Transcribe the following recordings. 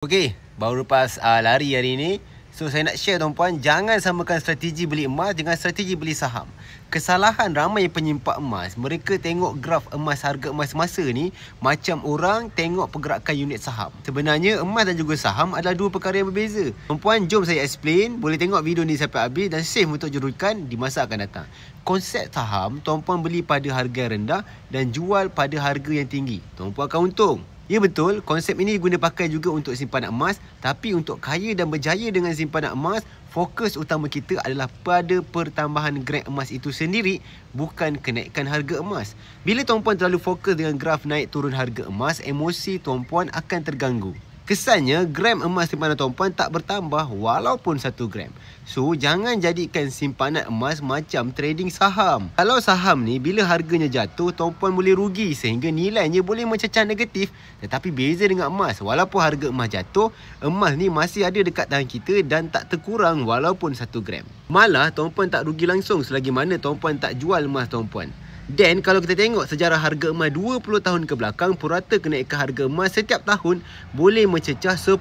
Okey, baru lepas lari hari ni. So saya nak share tuan-puan, jangan samakan strategi beli emas dengan strategi beli saham. Kesalahan ramai penyimpan emas, mereka tengok graf emas, harga emas masa ni macam orang tengok pergerakan unit saham. Sebenarnya emas dan juga saham adalah dua perkara yang berbeza. Tuan-puan, jom saya explain. Boleh tengok video ni sampai habis dan save untuk jurukan di masa akan datang. Konsep saham, tuan-puan beli pada harga yang rendah dan jual pada harga yang tinggi. Tuan-puan akan untung. Ya betul, konsep ini guna pakai juga untuk simpanan emas. Tapi untuk kaya dan berjaya dengan simpanan emas, fokus utama kita adalah pada pertambahan gram emas itu sendiri, bukan kenaikan harga emas. Bila tuan-puan terlalu fokus dengan graf naik turun harga emas, emosi tuan-puan akan terganggu. Kesannya, gram emas simpanan tuan-puan tak bertambah walaupun 1 gram. So, jangan jadikan simpanan emas macam trading saham. Kalau saham ni, bila harganya jatuh, tuan-puan boleh rugi sehingga nilainya boleh mencecah negatif. Tetapi beza dengan emas, walaupun harga emas jatuh, emas ni masih ada dekat tangan kita dan tak terkurang walaupun 1 gram. Malah, tuan-puan tak rugi langsung selagi mana tuan-puan tak jual emas tuan-puan. Dan kalau kita tengok sejarah harga emas 20 tahun ke belakang, purata kenaikan harga emas setiap tahun boleh mencecah 10%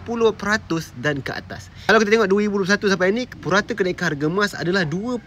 dan ke atas. Kalau kita tengok 2021 sampai ni, purata kenaikan harga emas adalah 20%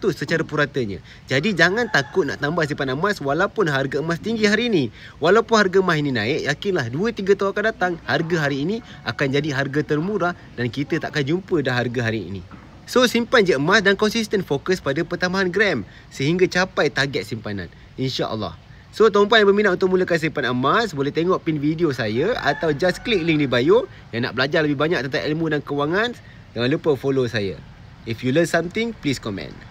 secara puratanya. Jadi jangan takut nak tambah simpanan emas walaupun harga emas tinggi hari ini. Walaupun harga emas ini naik, yakinlah 2-3 tahun akan datang, harga hari ini akan jadi harga termurah dan kita tak akan jumpa dah harga hari ini. So, simpan je emas dan konsisten fokus pada pertambahan gram sehingga capai target simpanan, insya-Allah. So, tuan-puan yang berminat untuk mulakan simpanan emas, boleh tengok pin video saya atau just klik link di bio. Yang nak belajar lebih banyak tentang ilmu dan kewangan, jangan lupa follow saya. If you learn something, please comment.